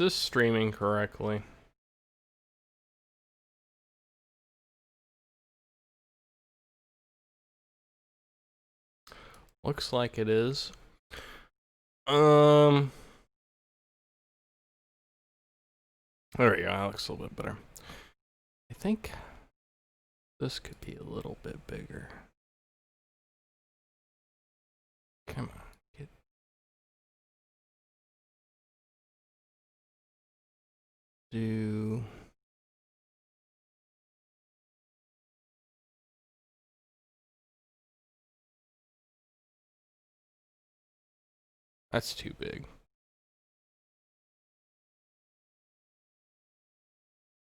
this streaming correctly? Looks like it is. There we go. That looks a little bit better. I think this could be a little bit bigger. Come on. Do that's too big.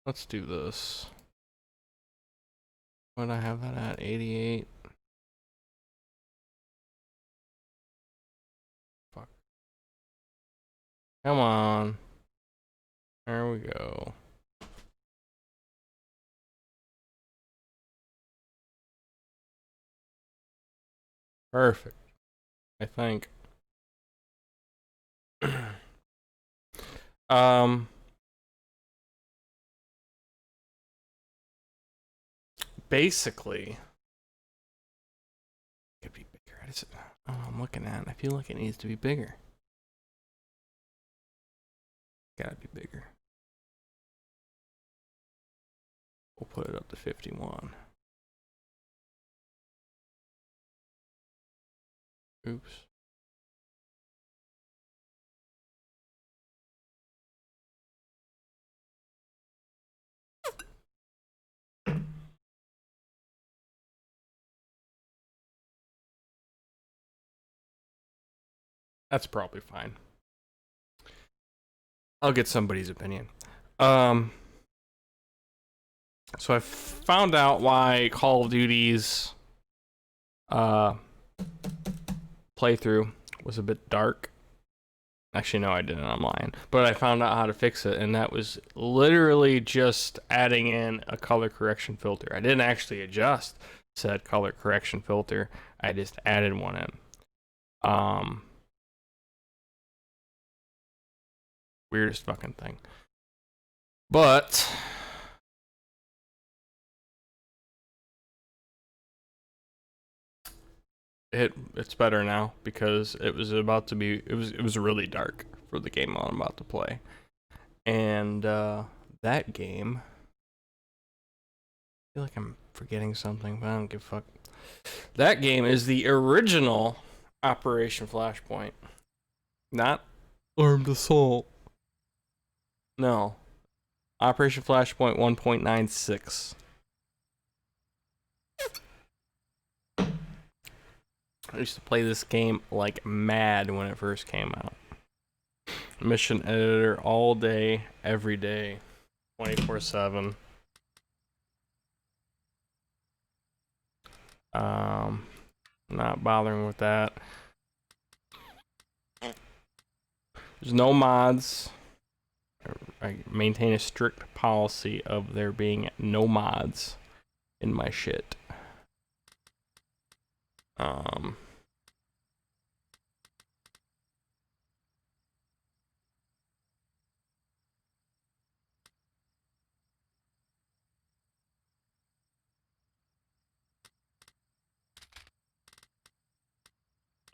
Let's do this. What did I have that at? 88. Fuck. Come on. There we go. Perfect. I think. Basically, it could be bigger. Oh, I'm looking at it. I feel like it needs to be bigger. Gotta be bigger. We'll put it up to 51. Oops. That's probably fine. I'll get somebody's opinion. So I found out why Call of Duty's playthrough was a bit dark. Actually, no, I didn't. I'm lying. But I found out how to fix it, and that was literally just adding in a color correction filter. I didn't actually adjust said color correction filter. I just added one in. Weirdest fucking thing. But it's better now because it was about to be it was really dark for the game I'm about to play. And that game, I feel like I'm forgetting something, but I don't give a fuck. That game is the original Operation Flashpoint. Not Armed Assault. No. Operation Flashpoint 1.96. I used to play this game like mad when it first came out. Mission editor all day, every day, 24/7. Not bothering with that. There's no mods. I maintain a strict policy of there being no mods in my shit.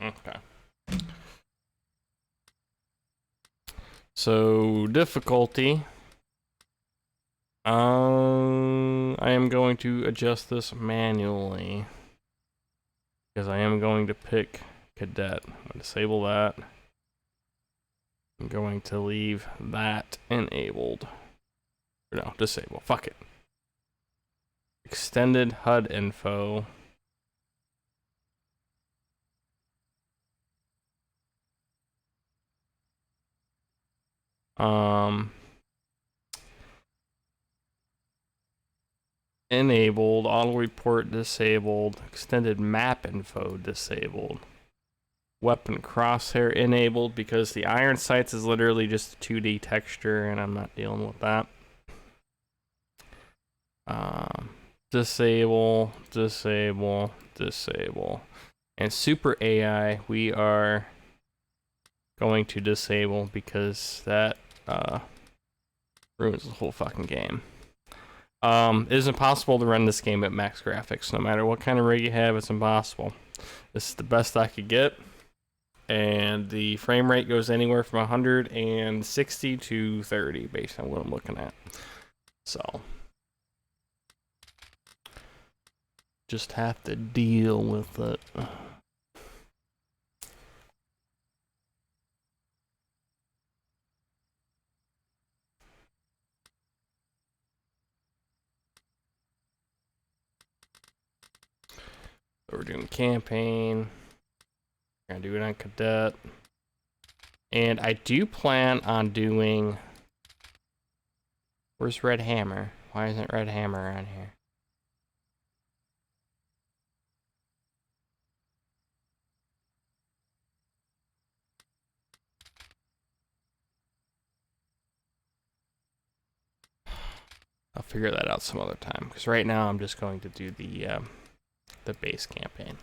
Okay. So difficulty. I am going to adjust this manually because I am going to pick cadet. I'm going to disable that. I'm going to leave that enabled. Or no, disable. Fuck it. Extended HUD info. Enabled, auto report disabled, extended map info disabled, weapon crosshair enabled because the iron sights is literally just a 2D texture and I'm not dealing with that. Disable, disable, disable. And super AI we are going to disable because that Ruins the whole fucking game. It is impossible to run this game at max graphics. No matter what kind of rig you have, it's impossible. This is the best I could get. And the frame rate goes anywhere from 160 to 30 based on what I'm looking at. So, just have to deal with it. So we're doing campaign. We're gonna do it on cadet. And I do plan on doing... Where's Red Hammer? Why isn't Red Hammer around here? I'll figure that out some other time. Because right now I'm just going to do the base campaign.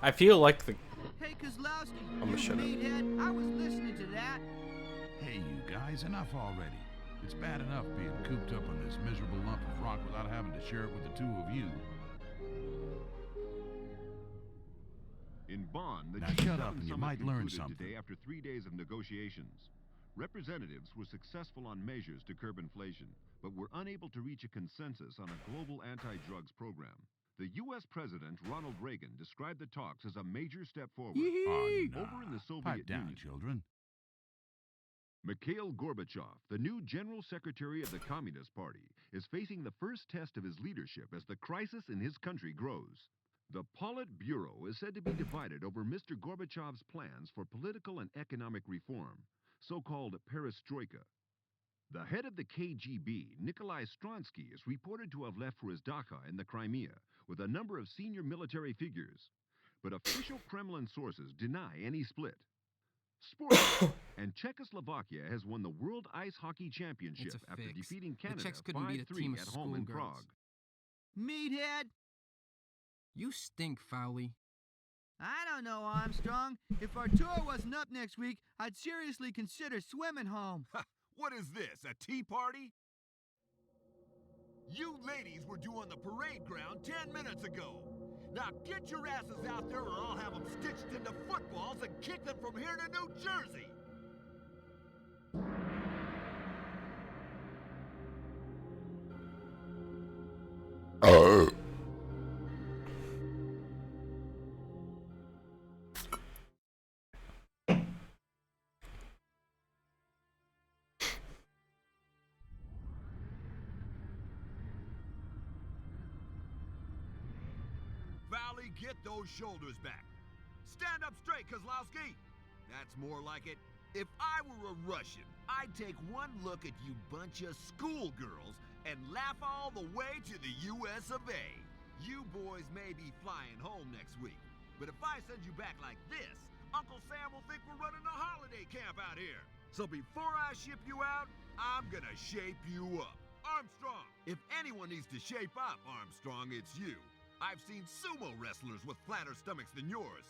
I feel like the... Hey, Kozlowski, I'm gonna shut up. meathead, I was listening to that. Hey, you guys, enough already. It's bad enough being cooped up on this miserable lump of rock without having to share it with the two of you. In Bonn, the Now G7 shut up and you summit might learn concluded something. today after 3 days of negotiations. Representatives were successful on measures to curb inflation, but were unable to reach a consensus on a global anti-drugs program. The U.S. President Ronald Reagan described the talks as a major step forward. Oh, nah. Over in the Soviet Pipe down, Union, children. Mikhail Gorbachev, the new General Secretary of the Communist Party, is facing the first test of his leadership as the crisis in his country grows. The Politburo is said to be divided over Mr. Gorbachev's plans for political and economic reform, so-called perestroika. The head of the KGB, Nikolai Stronsky, is reported to have left for his dacha in the Crimea with a number of senior military figures. But official Kremlin sources deny any split. Sports, and Czechoslovakia has won the World Ice Hockey Championship It's a after fix. defeating The Canada Czechs couldn't beat a team 5-3 of at home in schoolgirls. Prague. Meathead? You stink, Fowley. I don't know, Armstrong. If our tour wasn't up next week, I'd seriously consider swimming home. What is this, a tea party? You ladies were due on the parade ground 10 minutes ago. Now get your asses out there or I'll have them stitched into footballs and kick them from here to New Jersey. Valley, get those shoulders back. Stand up straight, Kozlowski. That's more like it. If I were a Russian, I'd take one look at you bunch of schoolgirls and laugh all the way to the US of A. You boys may be flying home next week, but if I send you back like this, Uncle Sam will think we're running a holiday camp out here. So before I ship you out, I'm gonna shape you up. Armstrong, if anyone needs to shape up, Armstrong, it's you. I've seen sumo wrestlers with flatter stomachs than yours.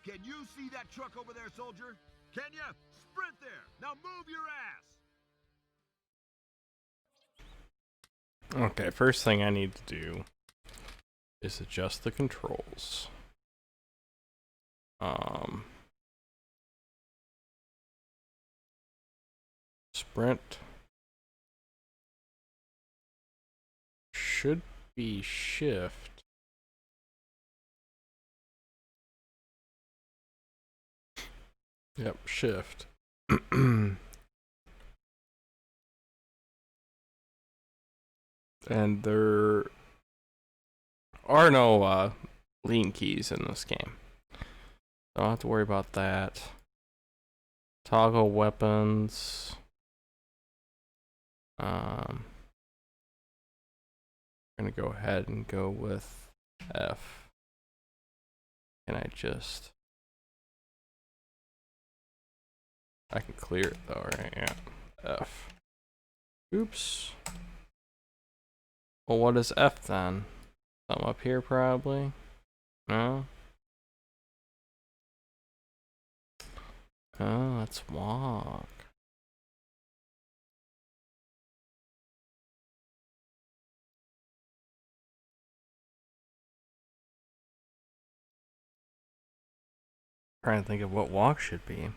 Can you see that truck over there, soldier? Can ya? Sprint there! Now move your ass! Okay, first thing I need to do is adjust the controls. Sprint should be shift. Yep, shift. And there are no lean keys in this game. Don't have to worry about that. Toggle weapons. gonna go ahead and go with F. Can I just... I can clear it though, right? Yeah. F. Oops. Well, what is F then? Something up here probably? No? Oh, let's walk. Trying to think of what walk should be.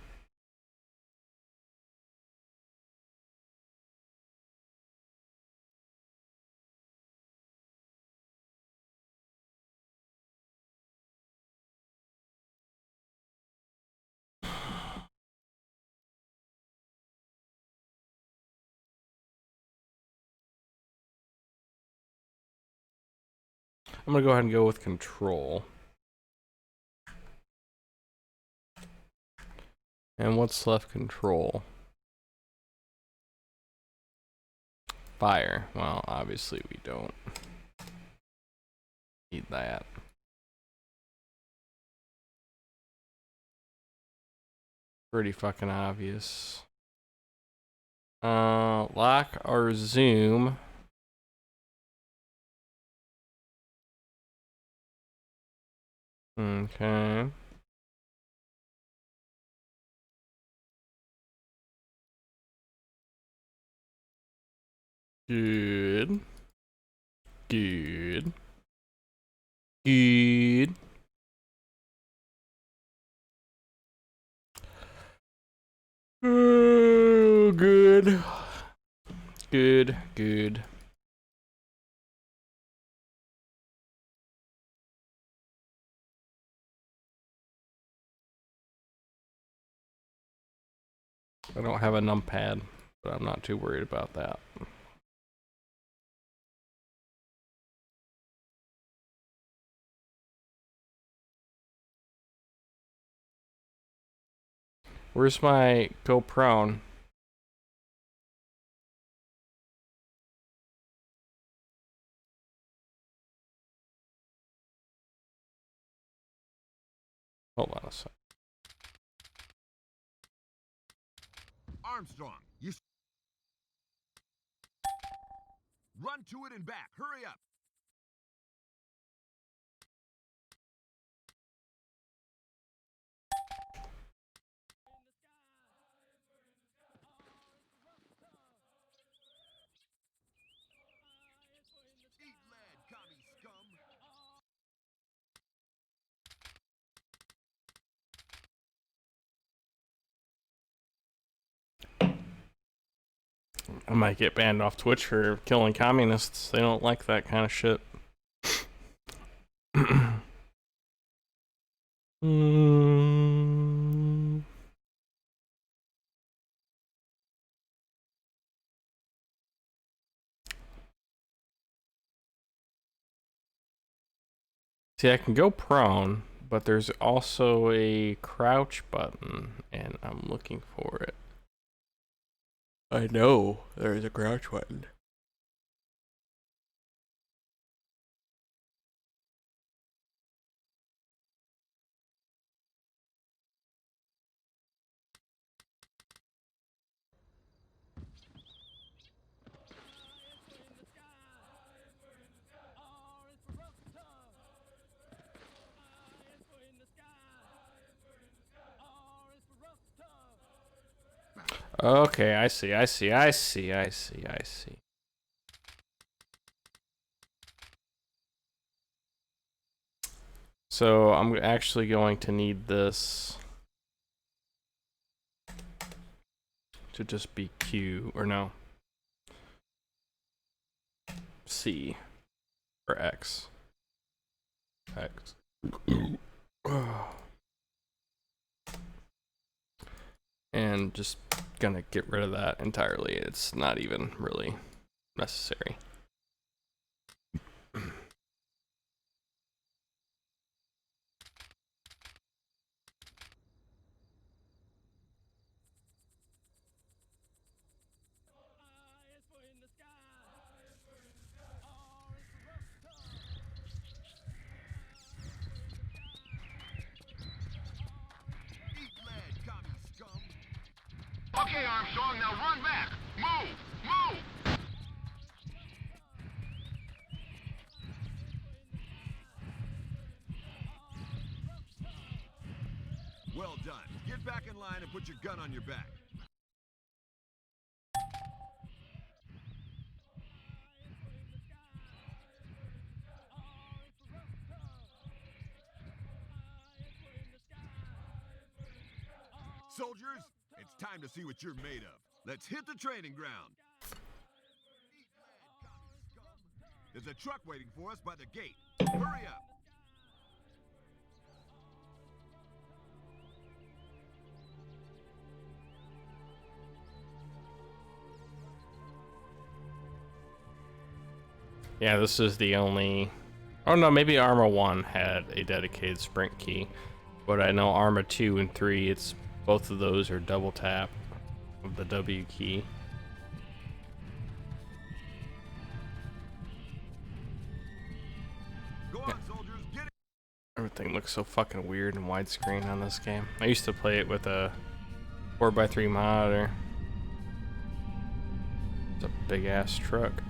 I'm gonna go ahead and go with control. And what's left? Control. Fire. Well, obviously we don't need that. Pretty fucking obvious. Lock or zoom. Okay. Good. Good. Good. Oh, good. Good. Good. I don't have a numpad, but I'm not too worried about that. Where's my go prone? Hold on a sec. Armstrong, run to it and back. Hurry up. Eat lead, commie scum. I might get banned off Twitch for killing communists. They don't like that kind of shit. See, I can go prone, but there's also a crouch button, and I'm looking for it. I know there's a crouch button. Okay, I see. So I'm actually going to need this to just be Q, or no, C, or X. X. And just gonna get rid of that entirely. It's not even really necessary. Armstrong, now run back! Move! Move! Well done. Get back in line and put your gun on your back. Soldiers, it's time to see what you're made of. Let's hit the training ground. There's a truck waiting for us by the gate. Hurry up. Yeah, this is the only... Oh no, maybe Arma 1 had a dedicated sprint key. But I know Arma 2 and 3, it's both of those are double tap of the W key. Go on, soldiers, get it. Everything looks so fucking weird and widescreen on this game. I used to play it with a 4x3 monitor. It's a big ass truck.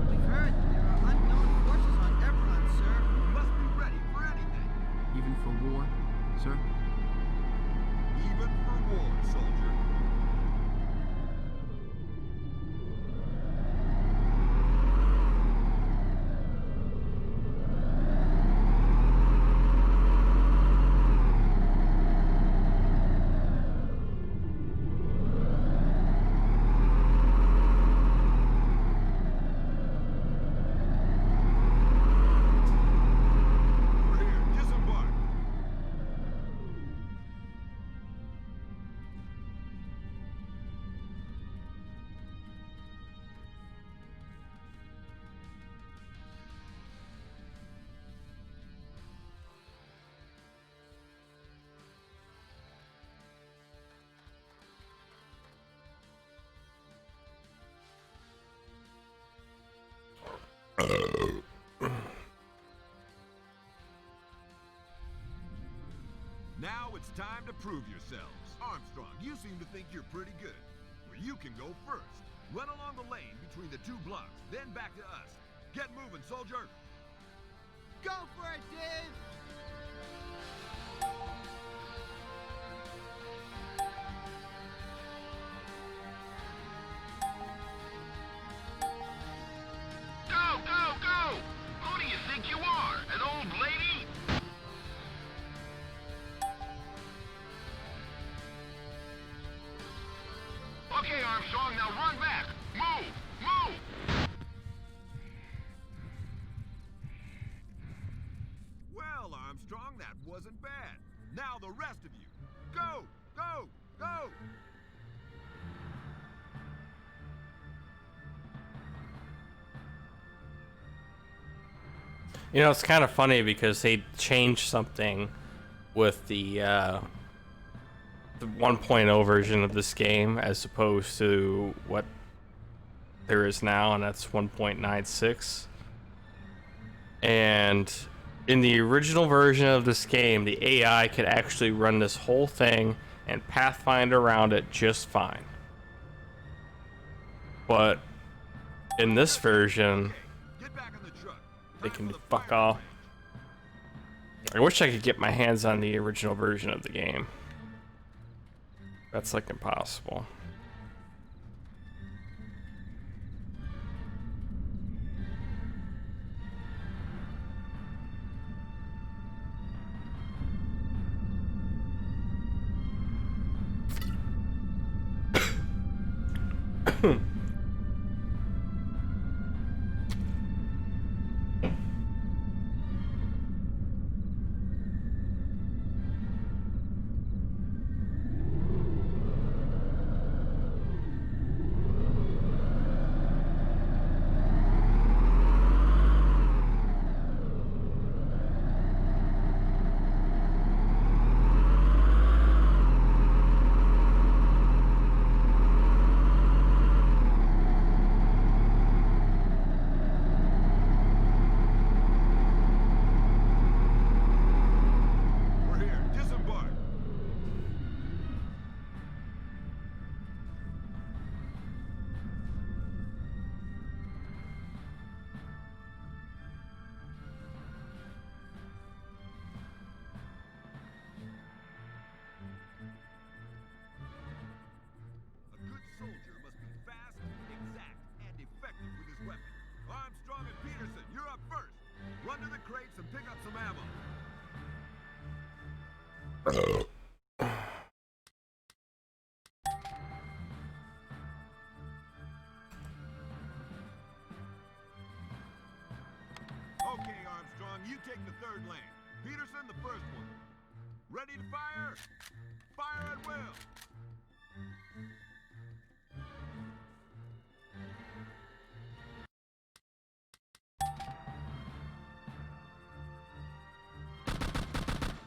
We've heard there are unknown forces on Everon, sir. Must be ready for anything. Even for war, sir? Even for war, soldier. We're here. Disembark. Now it's time to prove yourselves. Armstrong, you seem to think you're pretty good. Well, you can go first. Run along the lane between the 2 blocks, then back to us. Get moving, soldier. Go for it, Dave! Go, go, go! Who do you think you are? An old lady? Okay, Armstrong, now run back. Move! Move! Well, Armstrong, that wasn't bad. Now the rest of you. Go! Go! Go! You know, it's kind of funny because they changed something with the 1.0 version of this game as opposed to what there is now, and that's 1.96. And in the original version of this game, the AI could actually run this whole thing and pathfind around it just fine. But in this version, Get back in the truck. they Time can for the fuck fire off. range. I wish I could get my hands on the original version of the game. That's like impossible. We're here. Disembark. A good soldier must be fast, exact, and effective with his weapon. Armstrong and Peterson, you're up first. Run to the crates and pick up some ammo. Okay, Armstrong, you take the third lane. Peterson, the first one. Ready to fire? Fire at will.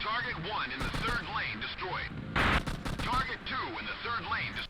Target 1 in the third lane destroyed. Target 2 in the third lane destroyed.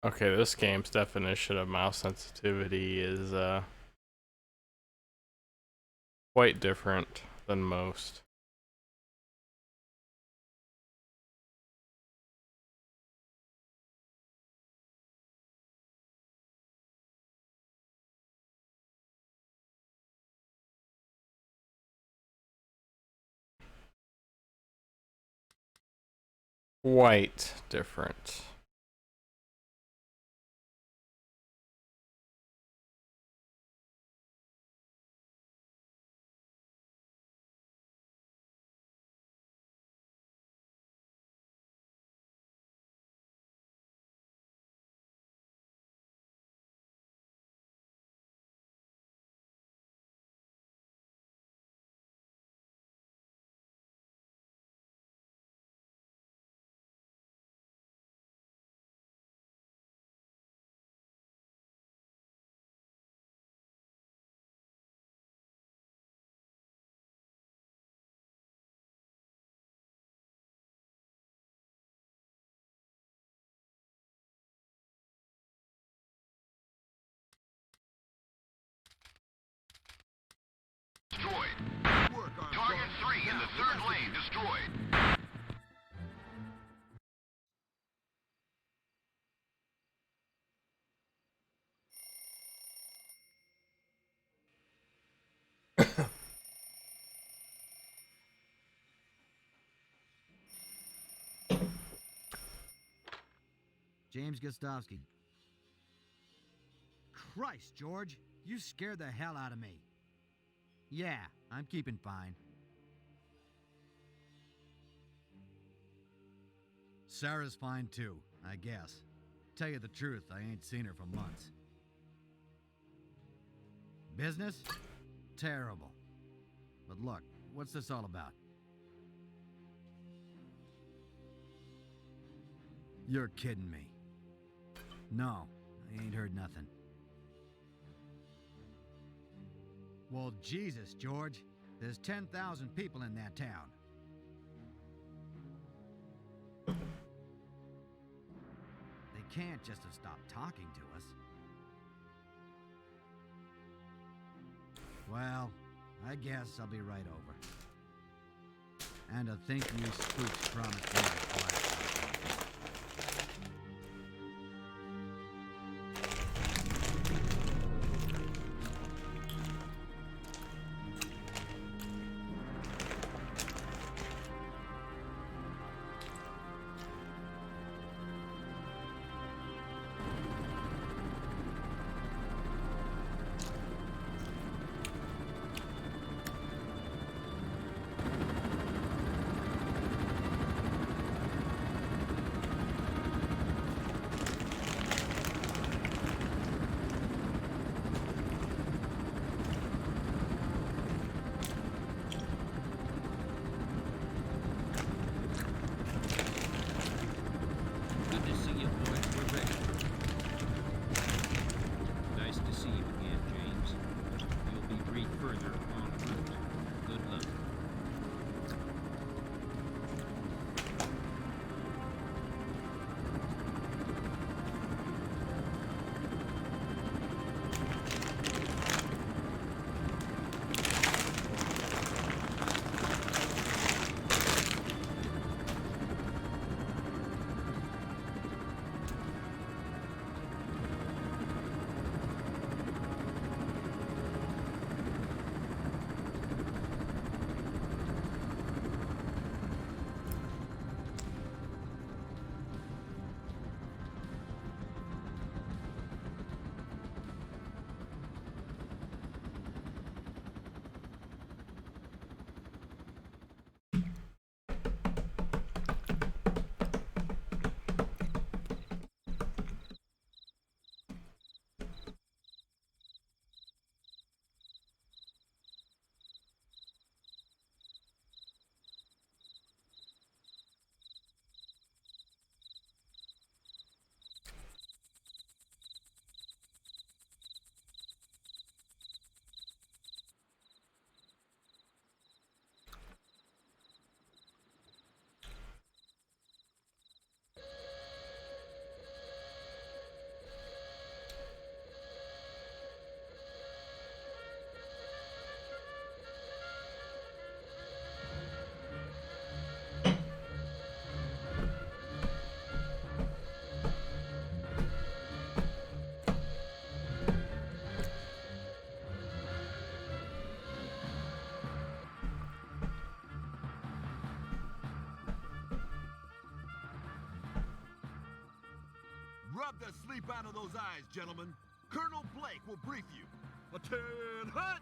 Okay, this game's definition of mouse sensitivity is quite different than most. Quite different. Destroyed. Work, Armstrong. Target 3 in the third lane destroyed. James Gostovsky. Christ, George, you scared the hell out of me. Yeah, I'm keeping fine. Sarah's fine too, I guess. Tell you the truth, I ain't seen her for months. Business? Terrible. But look, what's this all about? You're kidding me. No, I ain't heard nothing. Well, Jesus, George. There's 10,000 people in that town. They can't just have stopped talking to us. Well, I guess I'll be right over. And I think you spooks promised me a flashpoint. the sleep out of those eyes, gentlemen. Colonel Blake will brief you. Attend hut!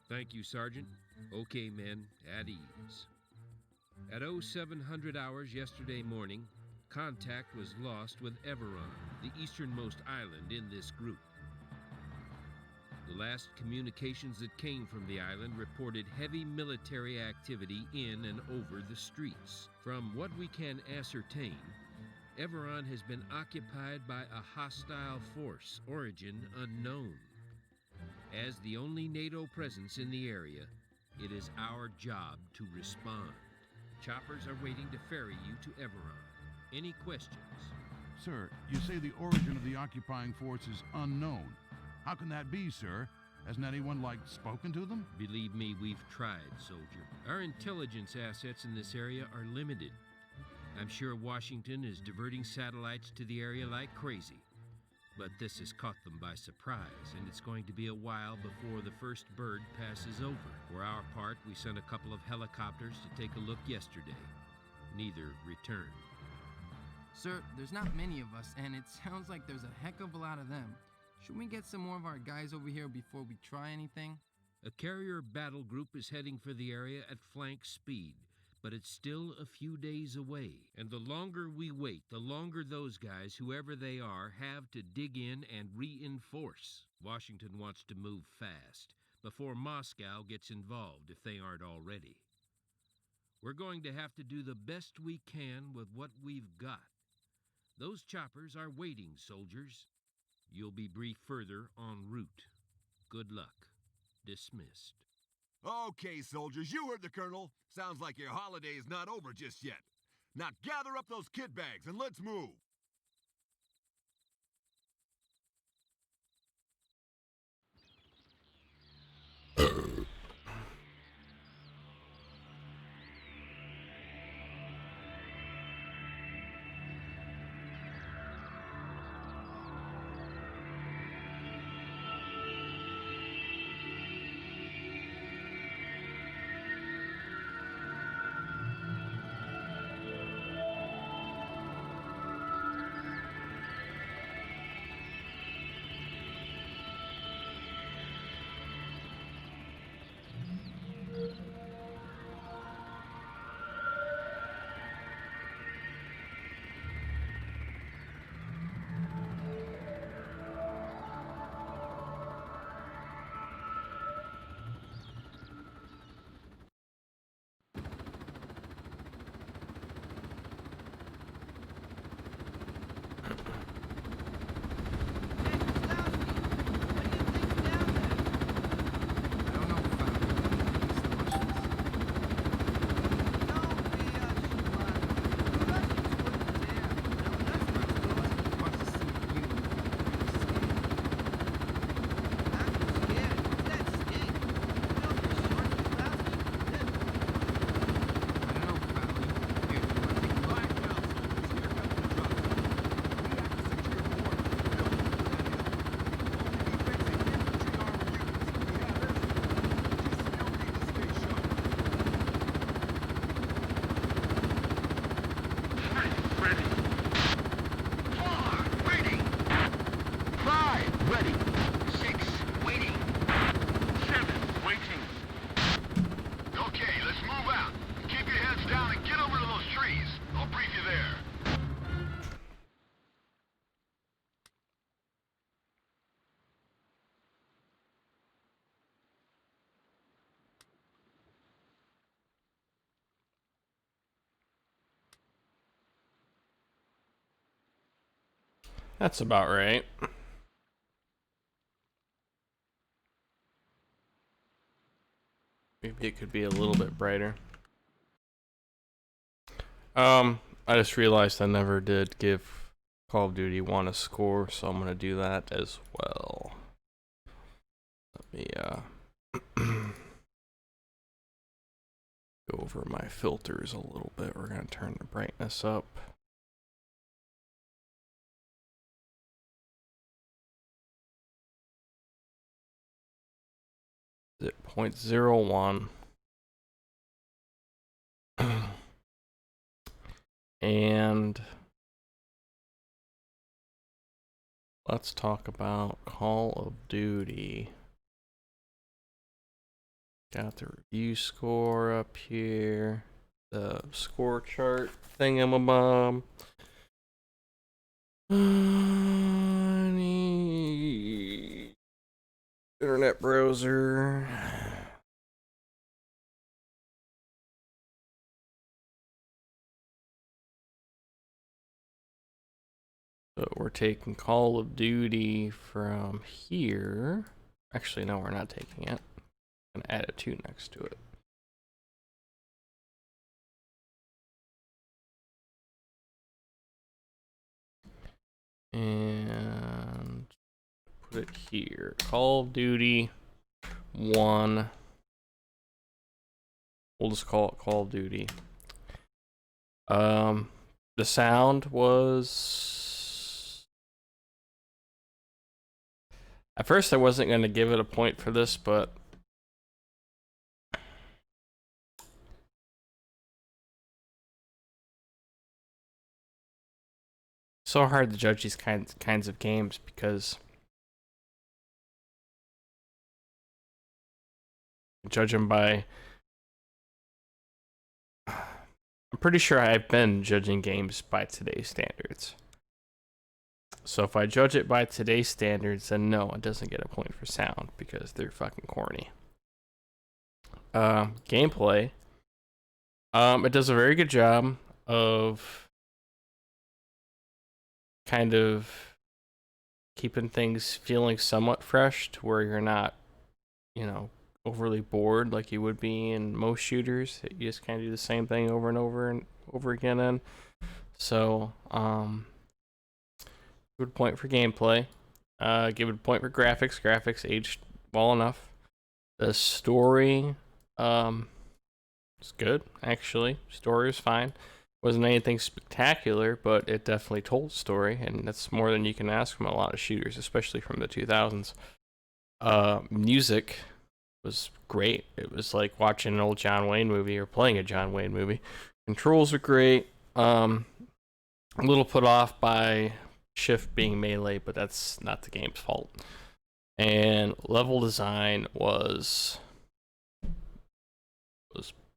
Thank you, Sergeant. Okay, men, at ease. At 0700 hours yesterday morning, contact was lost with Everon, the easternmost island in this group. The last communications that came from the island reported heavy military activity in and over the streets. From what we can ascertain, Everon has been occupied by a hostile force, origin unknown. As the only NATO presence in the area, it is our job to respond. Choppers are waiting to ferry you to Everon. Any questions? Sir, you say the origin of the occupying force is unknown. How can that be, sir? Hasn't anyone, spoken to them? Believe me, we've tried, soldier. Our intelligence assets in this area are limited. I'm sure Washington is diverting satellites to the area like crazy. But this has caught them by surprise, and it's going to be a while before the first bird passes over. For our part, we sent a couple of helicopters to take a look yesterday. Neither returned. Sir, there's not many of us, and it sounds like there's a heck of a lot of them. Should we get some more of our guys over here before we try anything? A carrier battle group is heading for the area at flank speed, but it's still a few days away. And the longer we wait, the longer those guys, whoever they are, have to dig in and reinforce. Washington wants to move fast, before Moscow gets involved if they aren't already. We're going to have to do the best we can with what we've got. Those choppers are waiting, soldiers. You'll be briefed further en route. Good luck. Dismissed. Okay, soldiers, you heard the colonel. Sounds like your holiday is not over just yet. Now gather up those kit bags and let's move. That's about right. Maybe it could be a little bit brighter. I just realized I never did give Call of Duty 1 a score, so I'm gonna do that as well. Let me go over my filters a little bit. We're gonna turn the brightness up. 0.01. And let's talk about Call of Duty. Got the review score up here. The score chart thingamabom. I need internet browser. So we're taking Call of Duty from here. Actually, no, we're not taking it. I'm gonna add a 2 next to it. And put it here. Call of Duty 1. We'll just call it Call of Duty. The sound was... At first I wasn't going to give it a point for this, but... so hard to judge these kinds of games because... judge them by... I'm pretty sure I've been judging games by today's standards. So if I judge it by today's standards, then no, it doesn't get a point for sound because they're fucking corny. Gameplay. It does a very good job of kind of keeping things feeling somewhat fresh to where you're not, you know, overly bored like you would be in most shooters. You just kind of do the same thing over and over again. And so, give it a point for gameplay. Give it a point for graphics. Graphics aged well enough. The story, it's good actually. Story was fine. Wasn't anything spectacular, but it definitely told a story, and that's more than you can ask from a lot of shooters, especially from the 2000s. Music was great. It was like watching an old John Wayne movie or playing a John Wayne movie. Controls are great. A little put off by shift being melee, but that's not the game's fault. And level design was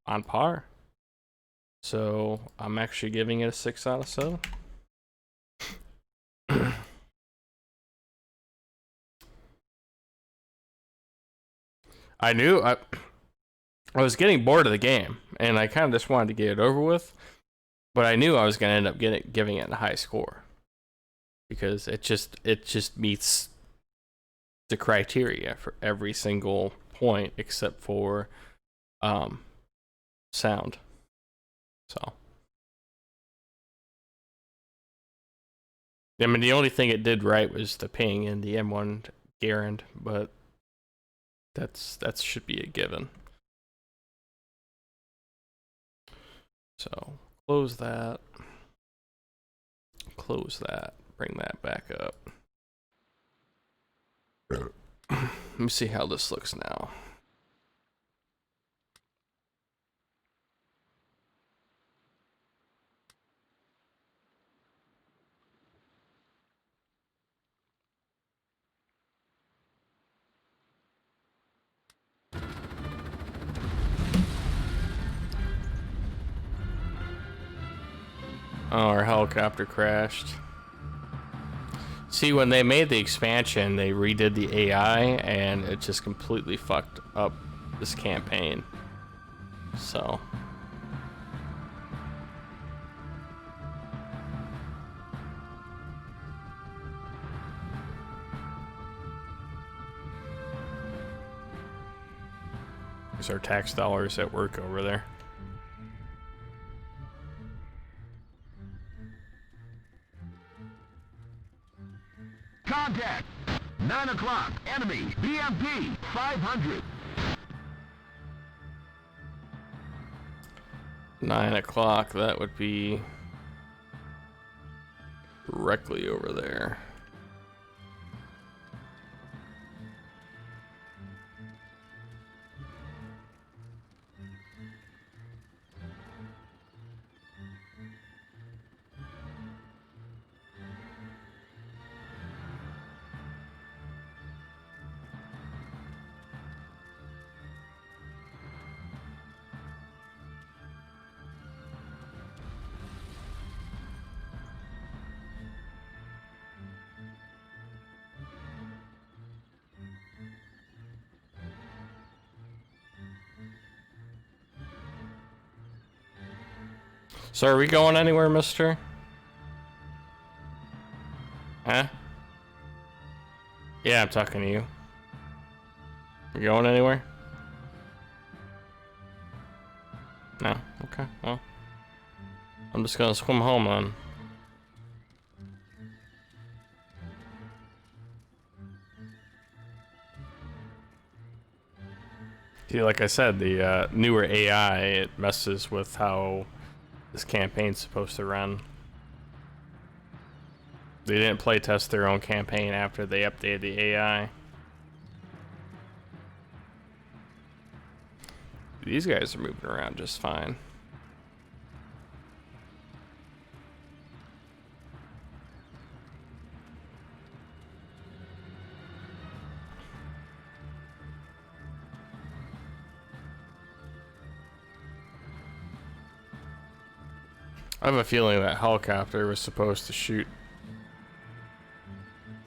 on par. So I'm actually giving it a 6 out of 7. I knew I was getting bored of the game, and I kind of just wanted to get it over with. But I knew I was going to end up giving it a high score because it just meets the criteria for every single point except for sound. So I mean, the only thing it did right was the ping and the M1 Garand, but that should be a given. So close that, bring that back up. Let me see how this looks now. Oh, our helicopter crashed. See, when they made the expansion, they redid the AI, and it just completely fucked up this campaign. So. There's our tax dollars at work over there. Contact! 9 o'clock, enemy, BMP, 500. 9 o'clock, that would be directly over there. So are we going anywhere, mister? Huh? Yeah, I'm talking to you. You going anywhere? No? Okay, well. I'm just gonna swim home then. See, like I said, the newer AI, it messes with how this campaign's supposed to run. They didn't playtest their own campaign after they updated the AI. These guys are moving around just fine. I have a feeling that helicopter was supposed to shoot.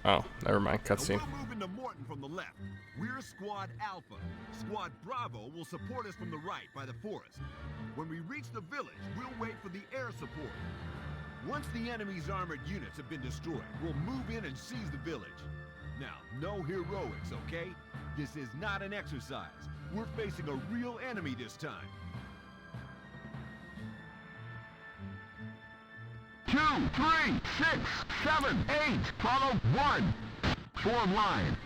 Oh, never mind. Cutscene. We'll move into Morton from the left. We're Squad Alpha. Squad Bravo will support us from the right by the forest. When we reach the village, we'll wait for the air support. Once the enemy's armored units have been destroyed, we'll move in and seize the village. Now, no heroics, okay? This is not an exercise. We're facing a real enemy this time. 2, 3, 6, 7, 8. Follow 1. Form line.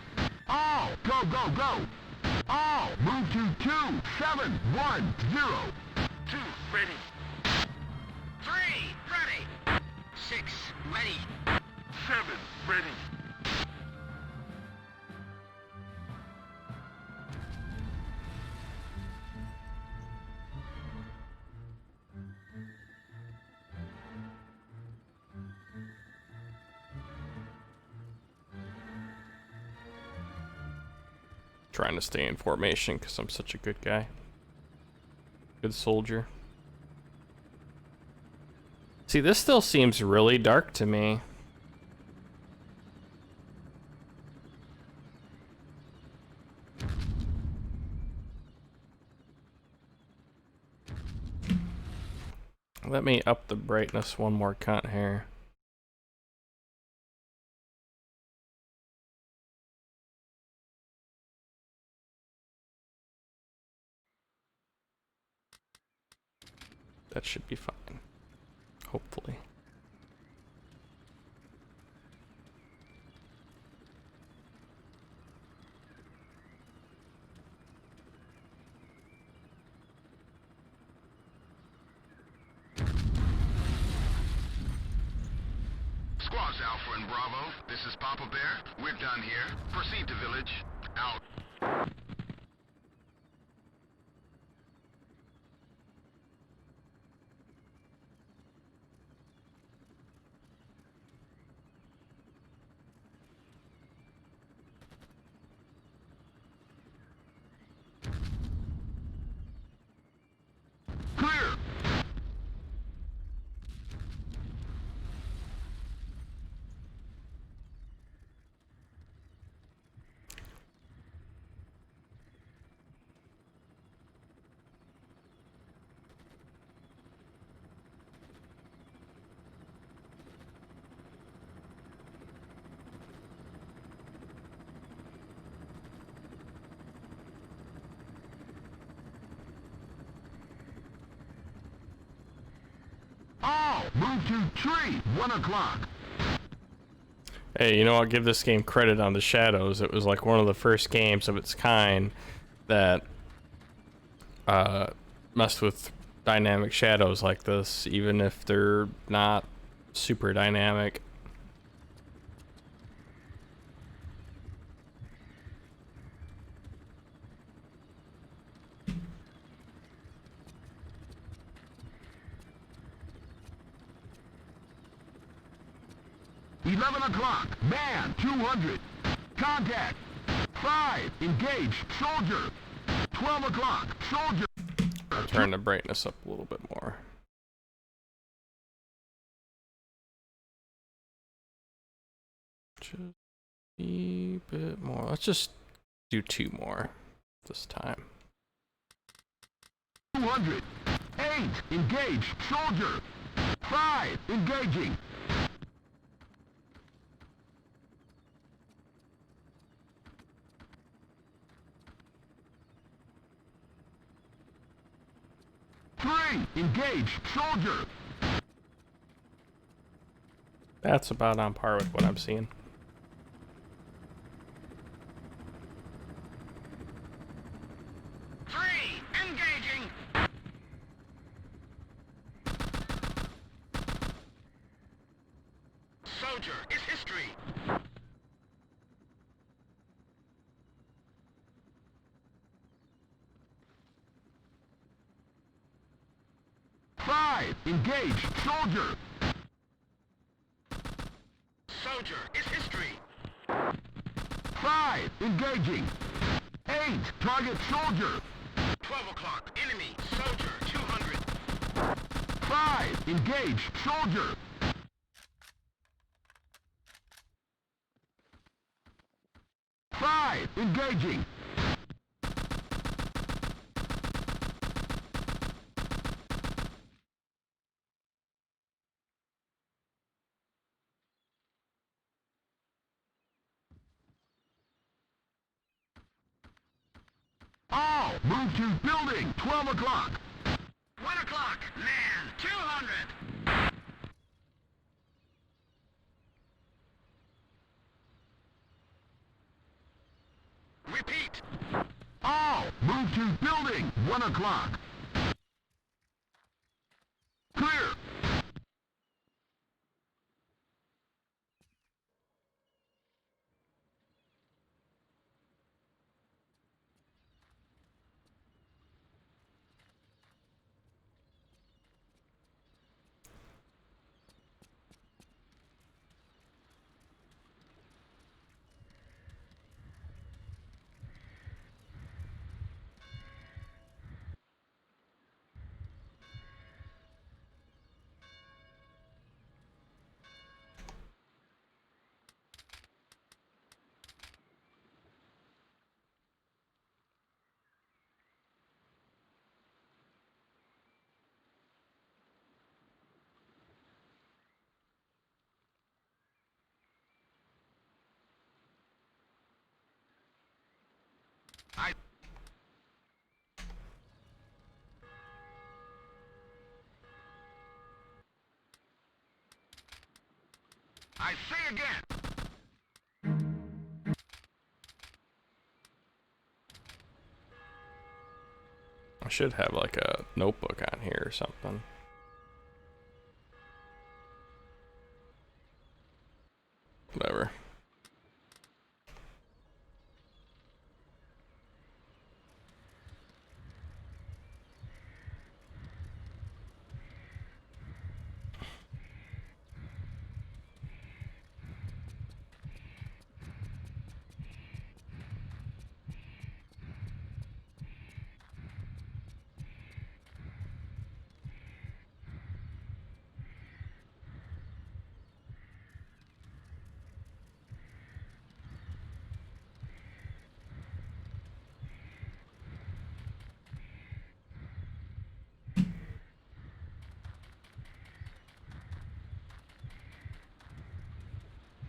All. Go, go, go. All. Move to 2, 7, 1, 0. 2, ready. 3, ready. 6, ready. 7, ready. Trying to stay in formation because I'm such a good guy. Good soldier. See, this still seems really dark to me. Let me up the brightness one more cut here. That should be fine. Hopefully. Squads Alpha and Bravo, this is Papa Bear. We're done here. Proceed to village. Out. Clear. All. Move to tree. 1 o'clock. Hey, you know, I'll give this game credit on the shadows. It was like one of the first games of its kind that messed with dynamic shadows like this, even if they're not super dynamic. O'clock. Man, 200. Contact. 5. Engage. Soldier. 12 o'clock. Soldier. I'll turn the brightness up a little bit more. Just a bit more. Let's just do 2 more this time. 200. 8, engage, soldier. 5, engaging. Three, engage, soldier. That's about on par with what I'm seeing. Engaging. Soldier is history. Five, engage, soldier. Soldier is history. 5, engaging. 8, target soldier. 12 o'clock, enemy, soldier, 200. 5, engage, soldier. 5, engaging. All, move to building, 12 o'clock. 1 o'clock, man, 200. Repeat. All, move to building, 1 o'clock. Clear. I say again. I should have like a notebook on here or something. Whatever.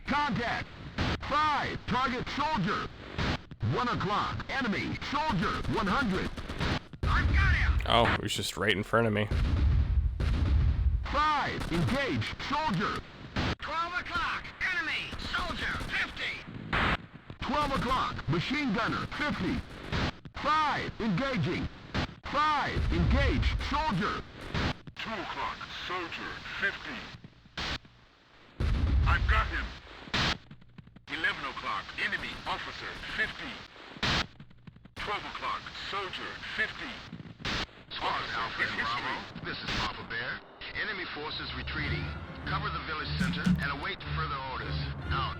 Contact. 5, target soldier. 1 o'clock, enemy, soldier, 100. I've got him. Oh, it was just right in front of me. 5, engage, soldier. 12 o'clock, enemy, soldier, 50. 12 o'clock, machine gunner, 50. 5, engaging. 5, engage, soldier. 2 o'clock, soldier, 50. I've got him. 11 o'clock, enemy, officer, 50. 12 o'clock, soldier, 50. Alpha and Bravo, this is Papa Bear. Enemy forces retreating. Cover the village center and await further orders. Out.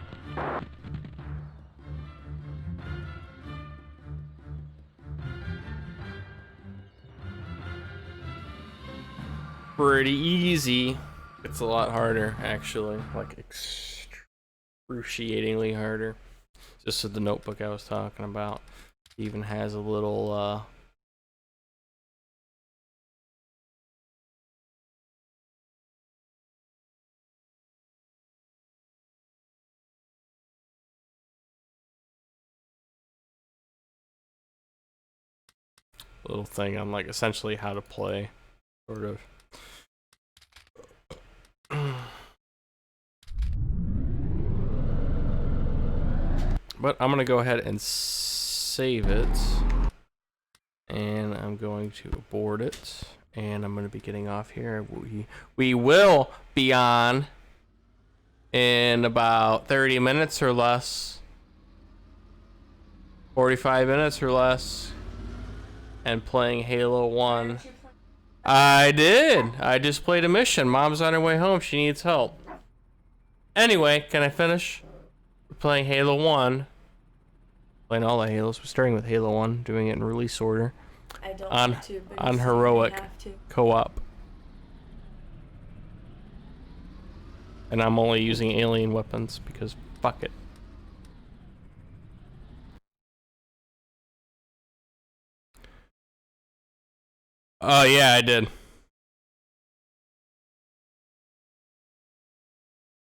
Pretty easy. It's a lot harder, actually. Like, excruciatingly harder. Just the notebook I was talking about. Even has a little, little thing on like essentially how to play, sort of. But I'm gonna go ahead and save it, and I'm going to abort it, and I'm gonna be getting off here. We will be on in about 30 minutes or less, 45 minutes or less, and playing Halo 1. I did. I just played a mission. Mom's on her way home. She needs help. Anyway, can I finish? We're playing Halo 1. Playing all the Halos. We're starting with Halo 1, doing it in release order. I don't on, want to, but on you heroic have to. co-op. And I'm only using alien weapons because fuck it. Oh yeah, I did.